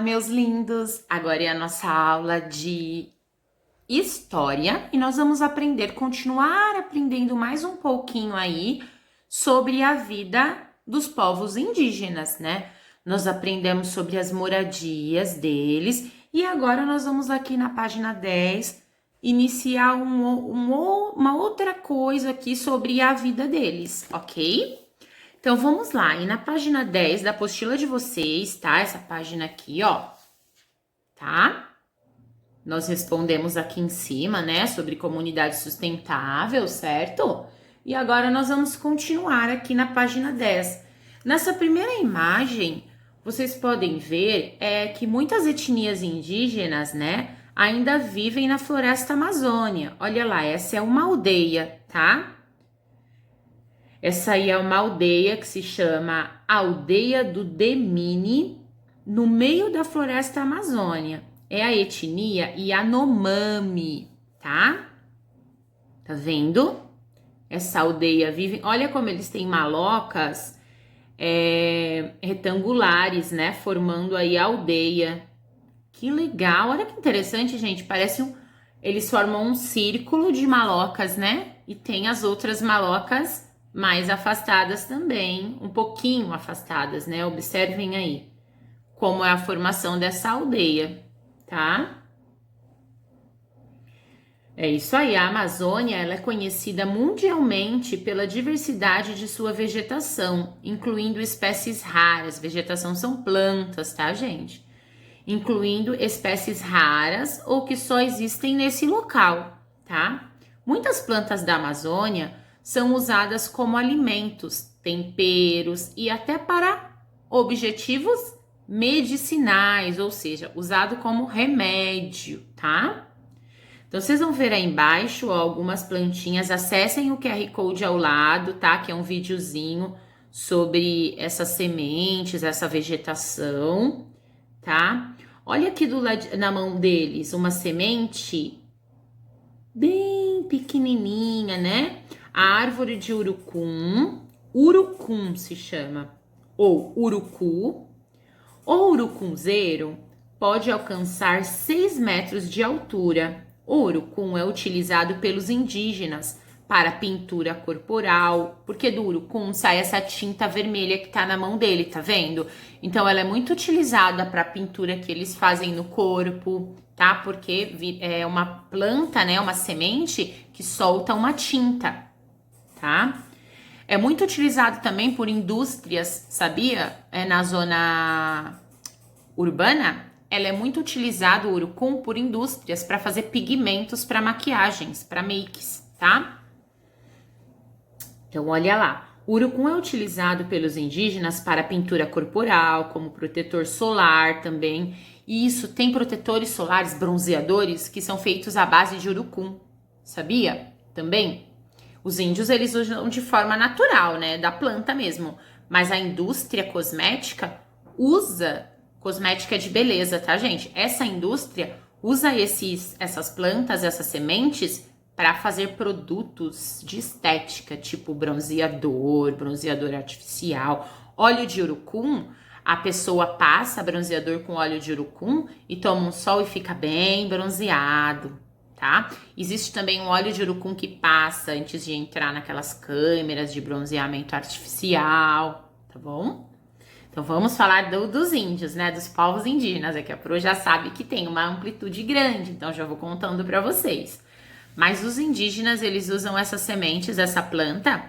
meus lindos! Agora é a nossa aula de história e nós vamos continuar aprendendo mais um pouquinho aí sobre a vida dos povos indígenas, né? Nós aprendemos sobre as moradias deles e agora nós vamos aqui na página 10 iniciar uma outra coisa aqui sobre a vida deles, ok? Então, vamos lá. E na página 10 da apostila de vocês, tá? Essa página aqui, ó. Tá? Nós respondemos aqui em cima, né? Sobre comunidade sustentável, certo? E agora nós vamos continuar aqui na página 10. Nessa primeira imagem, vocês podem ver que muitas etnias indígenas, né? Ainda vivem na floresta amazônia. Olha lá, essa é uma aldeia, tá? Essa aí é uma aldeia que se chama Aldeia do Demini, no meio da floresta amazônia. É a etnia Yanomami, tá? Tá vendo? Essa aldeia vive... Olha como eles têm malocas retangulares, né? Formando aí a aldeia. Que legal! Olha que interessante, gente. Parece Eles formam um círculo de malocas, né? E tem as outras malocas mais afastadas também, um pouquinho afastadas, né? Observem aí como é a formação dessa aldeia, tá? É isso aí, a Amazônia, ela é conhecida mundialmente pela diversidade de sua vegetação, incluindo espécies raras. Vegetação são plantas, tá, gente? Incluindo espécies raras ou que só existem nesse local, tá? Muitas plantas da Amazônia são usadas como alimentos, temperos e até para objetivos medicinais, ou seja, usado como remédio, tá? Então, vocês vão ver aí embaixo, ó, algumas plantinhas. Acessem o QR Code ao lado, tá? Que é um videozinho sobre essas sementes, essa vegetação, tá? Olha aqui do lado, na mão deles, uma semente bem pequenininha, né? A árvore de urucum se chama, ou urucu. O urucunzeiro pode alcançar 6 metros de altura. O urucum é utilizado pelos indígenas para pintura corporal, porque do urucum sai essa tinta vermelha que tá na mão dele, tá vendo? Então ela é muito utilizada para pintura que eles fazem no corpo, tá? Porque é uma planta, né, uma semente que solta uma tinta, tá? É muito utilizado também por indústrias, sabia? Na zona urbana, ela é muito utilizado o urucum por indústrias para fazer pigmentos para maquiagens, para makes, tá? Então, olha lá, o urucum é utilizado pelos indígenas para pintura corporal, como protetor solar também. E isso, tem protetores solares, bronzeadores, que são feitos à base de urucum, sabia? Também. Os índios, eles usam de forma natural, né, da planta mesmo. Mas a indústria cosmética usa cosmética de beleza, tá, gente? Essa indústria usa essas plantas, essas sementes, para fazer produtos de estética, tipo bronzeador artificial, óleo de urucum. A pessoa passa bronzeador com óleo de urucum e toma um sol e fica bem bronzeado, tá? Existe também um óleo de urucum que passa antes de entrar naquelas câmeras de bronzeamento artificial, tá bom? Então vamos falar dos índios, né? Dos povos indígenas. É que a Pro já sabe que tem uma amplitude grande, então já vou contando para vocês. Mas os indígenas, eles usam essas sementes, essa planta,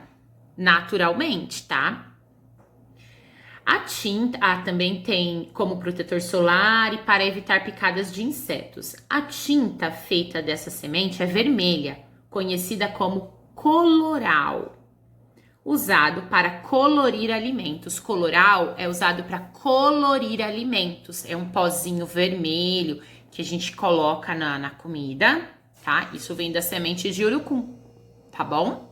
naturalmente, tá? A tinta também tem como protetor solar e para evitar picadas de insetos. A tinta feita dessa semente é vermelha, conhecida como coloral, usado para colorir alimentos. Coloral é usado para colorir alimentos. É um pozinho vermelho que a gente coloca na comida, tá? Isso vem da semente de urucum, tá bom?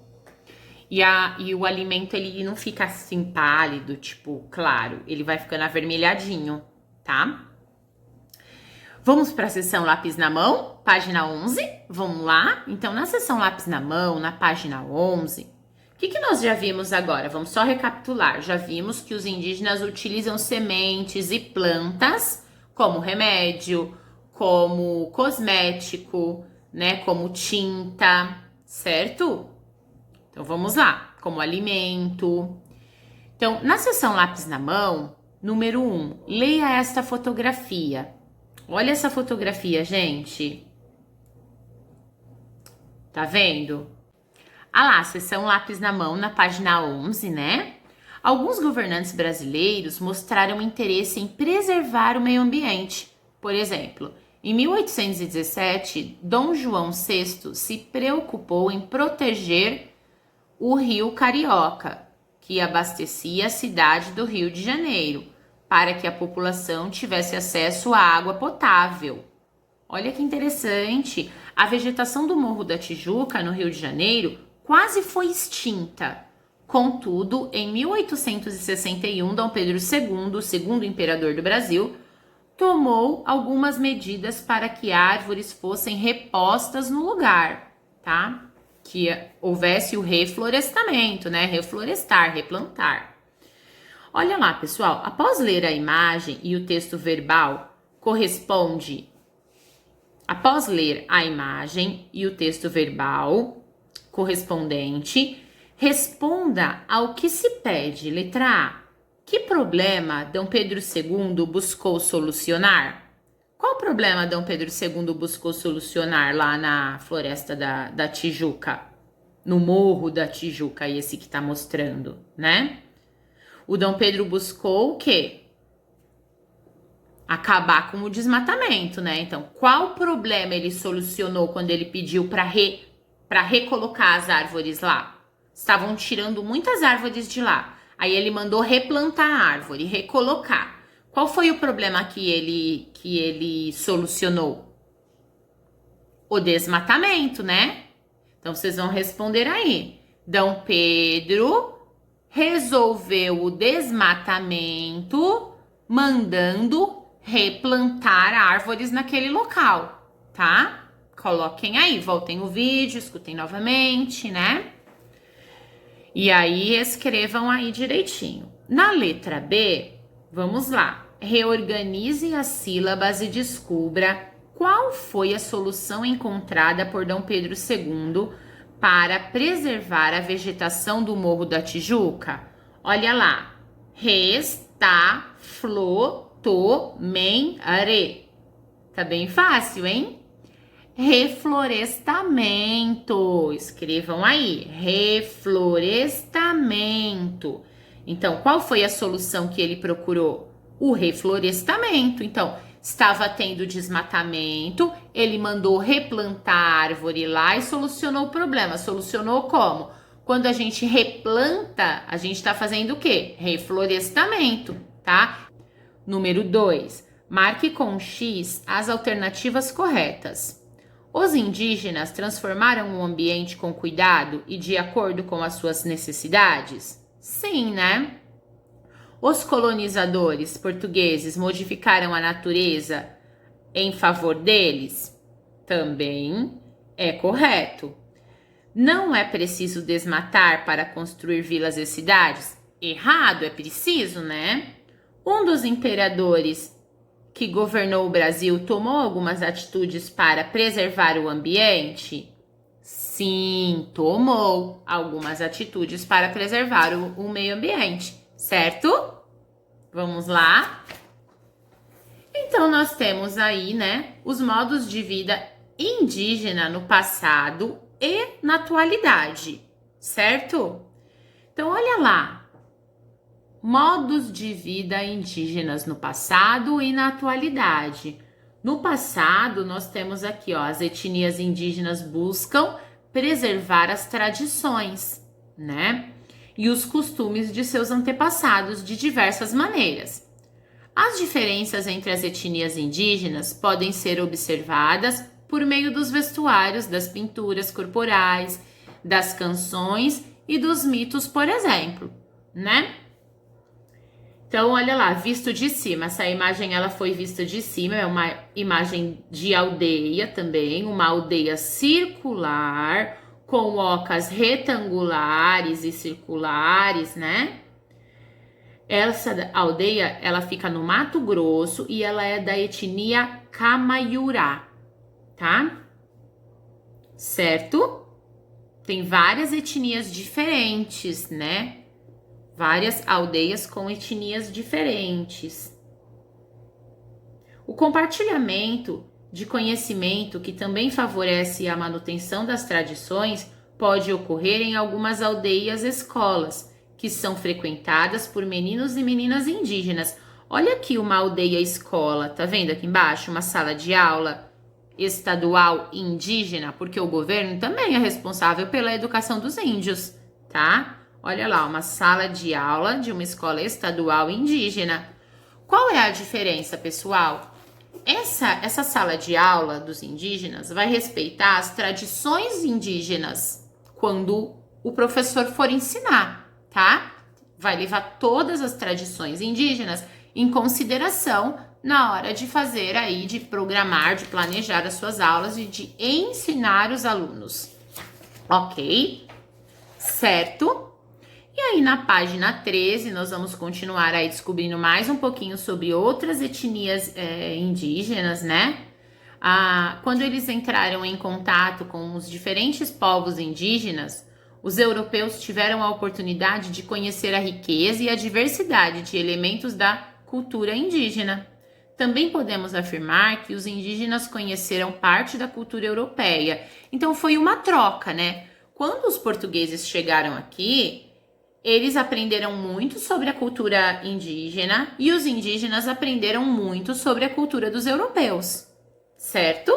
E o alimento, ele não fica assim pálido, tipo, claro. Ele vai ficando avermelhadinho, tá? Vamos para a seção lápis na mão, página 11. Vamos lá? Então, na seção lápis na mão, na página 11, o que nós já vimos agora? Vamos só recapitular. Já vimos que os indígenas utilizam sementes e plantas como remédio, como cosmético, né? Como tinta, certo? Então vamos lá, como alimento. Então, na seção lápis na mão, número 1, leia esta fotografia. Olha essa fotografia, gente. Tá vendo? Ah lá, seção lápis na mão, na página 11, né? Alguns governantes brasileiros mostraram interesse em preservar o meio ambiente. Por exemplo, em 1817, Dom João VI se preocupou em proteger o Rio Carioca, que abastecia a cidade do Rio de Janeiro, para que a população tivesse acesso à água potável. Olha que interessante! A vegetação do Morro da Tijuca, no Rio de Janeiro, quase foi extinta. Contudo, em 1861, Dom Pedro II, o segundo imperador do Brasil, tomou algumas medidas para que árvores fossem repostas no lugar, tá? Que houvesse o reflorestamento, né? Reflorestar, replantar. Olha lá, pessoal, após ler a imagem e o texto verbal corresponde. Após ler a imagem e o texto verbal correspondente, responda ao que se pede. Letra A. Que problema Dom Pedro II buscou solucionar? Qual problema Dom Pedro II buscou solucionar lá na floresta da Tijuca? No Morro da Tijuca, esse que tá mostrando, né? O Dom Pedro buscou o quê? Acabar com o desmatamento, né? Então, qual problema ele solucionou quando ele pediu para recolocar as árvores lá? Estavam tirando muitas árvores de lá. Aí ele mandou replantar a árvore, recolocar. Qual foi o problema que ele solucionou? O desmatamento, né? Então vocês vão responder aí. Dom Pedro resolveu o desmatamento mandando replantar árvores naquele local, tá? Coloquem aí, voltem o vídeo, escutem novamente, né? E aí escrevam aí direitinho. Na letra B, vamos lá. Reorganize as sílabas e descubra qual foi a solução encontrada por Dom Pedro II para preservar a vegetação do Morro da Tijuca. Olha lá. Reflorestamento. Tá bem fácil, hein? Reflorestamento. Escrevam aí. Reflorestamento. Então, qual foi a solução que ele procurou? O reflorestamento. Então, estava tendo desmatamento, ele mandou replantar a árvore lá e solucionou o problema. Solucionou como? Quando a gente replanta, a gente está fazendo o quê? Reflorestamento, tá? Número 2. Marque com X as alternativas corretas. Os indígenas transformaram o ambiente com cuidado e de acordo com as suas necessidades? Sim, né? Os colonizadores portugueses modificaram a natureza em favor deles? Também é correto. Não é preciso desmatar para construir vilas e cidades? Errado, é preciso, né? Um dos imperadores que governou o Brasil tomou algumas atitudes para preservar o ambiente? Sim, tomou algumas atitudes para preservar o meio ambiente, certo? Vamos lá? Então, nós temos aí, né, os modos de vida indígena no passado e na atualidade, certo? Então, olha lá. Modos de vida indígenas no passado e na atualidade. No passado, nós temos aqui, ó, as etnias indígenas buscam preservar as tradições, né? E os costumes de seus antepassados de diversas maneiras. As diferenças entre as etnias indígenas podem ser observadas por meio dos vestuários, das pinturas corporais, das canções e dos mitos, por exemplo, né? Então, olha lá, visto de cima. Essa imagem, ela foi vista de cima. É uma imagem de aldeia também. Uma aldeia circular, com ocas retangulares e circulares, né? Essa aldeia, ela fica no Mato Grosso e ela é da etnia Camaiurá, tá? Certo? Tem várias etnias diferentes, né? Várias aldeias com etnias diferentes. O compartilhamento de conhecimento, que também favorece a manutenção das tradições, pode ocorrer em algumas aldeias escolas, que são frequentadas por meninos e meninas indígenas. Olha aqui uma aldeia escola, tá vendo aqui embaixo? Uma sala de aula estadual indígena, porque o governo também é responsável pela educação dos índios, tá? Olha lá, uma sala de aula de uma escola estadual indígena. Qual é a diferença, pessoal? Essa sala de aula dos indígenas vai respeitar as tradições indígenas quando o professor for ensinar, tá? Vai levar todas as tradições indígenas em consideração na hora de fazer aí, de programar, de planejar as suas aulas e de ensinar os alunos. Ok? Certo? E aí na página 13 nós vamos continuar aí descobrindo mais um pouquinho sobre outras etnias indígenas, né? Quando eles entraram em contato com os diferentes povos indígenas, os europeus tiveram a oportunidade de conhecer a riqueza e a diversidade de elementos da cultura indígena. Também podemos afirmar que os indígenas conheceram parte da cultura europeia. Então foi uma troca, né? Quando os portugueses chegaram aqui, eles aprenderam muito sobre a cultura indígena e os indígenas aprenderam muito sobre a cultura dos europeus, certo?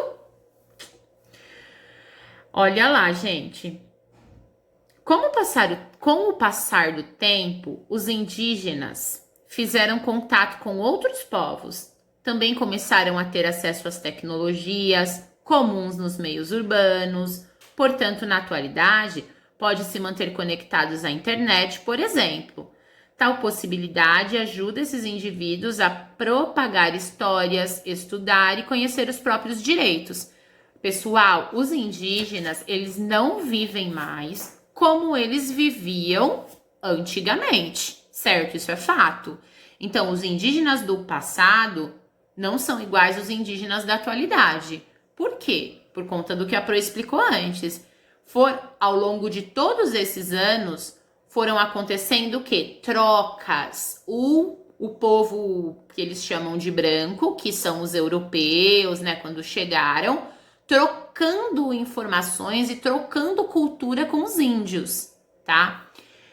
Olha lá, gente. Com o passar do tempo, os indígenas fizeram contato com outros povos. Também começaram a ter acesso às tecnologias comuns nos meios urbanos. Portanto, na atualidade, pode-se manter conectados à internet, por exemplo. Tal possibilidade ajuda esses indivíduos a propagar histórias, estudar e conhecer os próprios direitos. Pessoal, os indígenas, eles não vivem mais como eles viviam antigamente, certo? Isso é fato. Então, os indígenas do passado não são iguais aos indígenas da atualidade. Por quê? Por conta do que a Pro explicou antes. Ao longo de todos esses anos, foram acontecendo o quê? Trocas. O povo que eles chamam de branco, que são os europeus, né, quando chegaram, trocando informações e trocando cultura com os índios, tá?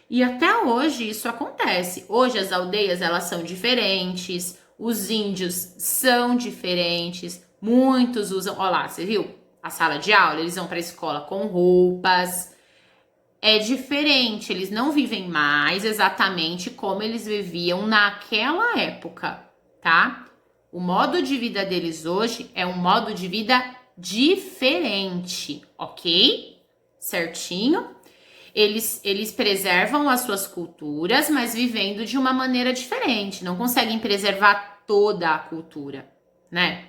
E até hoje isso acontece. Hoje as aldeias, elas são diferentes, os índios são diferentes, muitos usam, ó lá, você viu? A sala de aula, eles vão para a escola com roupas. É diferente, eles não vivem mais exatamente como eles viviam naquela época, tá? O modo de vida deles hoje é um modo de vida diferente, ok? Certinho? Eles preservam as suas culturas, mas vivendo de uma maneira diferente. Não conseguem preservar toda a cultura, né?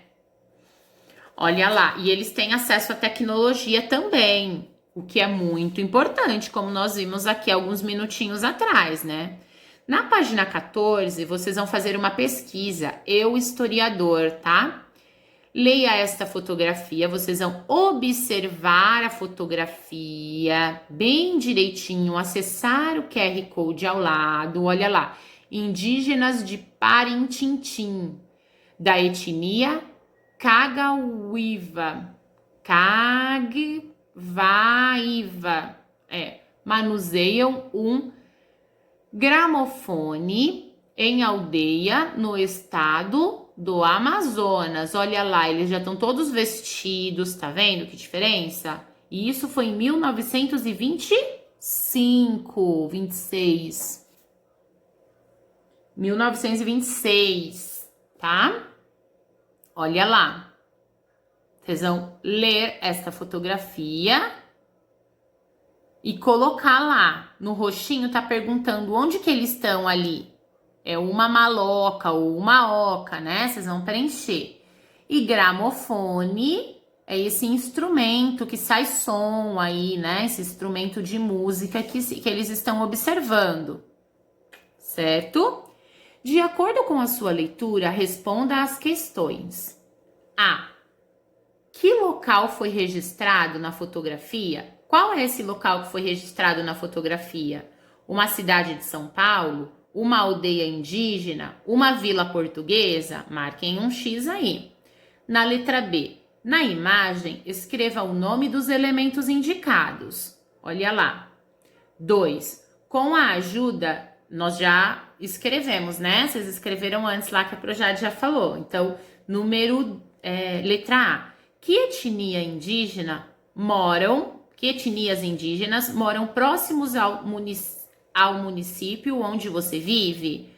Olha lá, e eles têm acesso à tecnologia também, o que é muito importante, como nós vimos aqui alguns minutinhos atrás, né? Na página 14, vocês vão fazer uma pesquisa, eu historiador, tá? Leia esta fotografia, vocês vão observar a fotografia bem direitinho, acessar o QR Code ao lado, olha lá. Indígenas de Parintintim, da etnia Cagauiva, manuseiam um gramofone em aldeia no estado do Amazonas. Olha lá, eles já estão todos vestidos, tá vendo que diferença? E isso foi em 1925, 26. 1926, tá? Olha lá. Vocês vão ler esta fotografia e colocar lá. No roxinho tá perguntando onde que eles estão ali. É uma maloca ou uma oca, né? Vocês vão preencher. E gramofone é esse instrumento que sai som aí, né? Esse instrumento de música que eles estão observando, certo? De acordo com a sua leitura, responda às questões. A. Que local foi registrado na fotografia? Qual é esse local que foi registrado na fotografia? Uma cidade de São Paulo? Uma aldeia indígena? Uma vila portuguesa? Marquem um X aí. Na letra B, na imagem, escreva o nome dos elementos indicados. Olha lá. 2. Com a ajuda, nós já escrevemos, né? Vocês escreveram antes lá que a Projade já falou. Então, letra A. Que etnias indígenas moram próximos ao município onde você vive?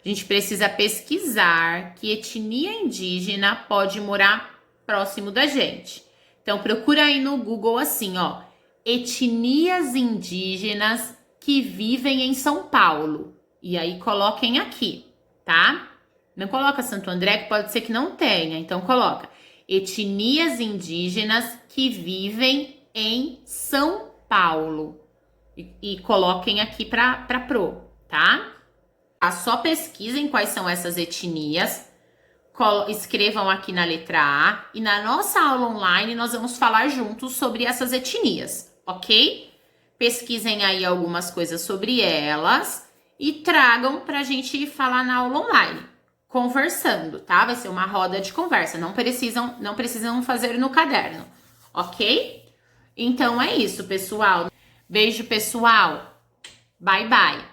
A gente precisa pesquisar que etnia indígena pode morar próximo da gente. Então, procura aí no Google assim, ó. Etnias indígenas que vivem em São Paulo. E aí, coloquem aqui, tá? Não coloca Santo André, que pode ser que não tenha. Então, coloca etnias indígenas que vivem em São Paulo. E coloquem aqui para pro, tá? Só pesquisem quais são essas etnias, escrevam aqui na letra A e na nossa aula online nós vamos falar juntos sobre essas etnias, ok? Pesquisem aí algumas coisas sobre elas e tragam pra gente falar na aula online, conversando, tá? Vai ser uma roda de conversa, não precisam fazer no caderno, ok? Então é isso, pessoal. Beijo, pessoal. Bye, bye.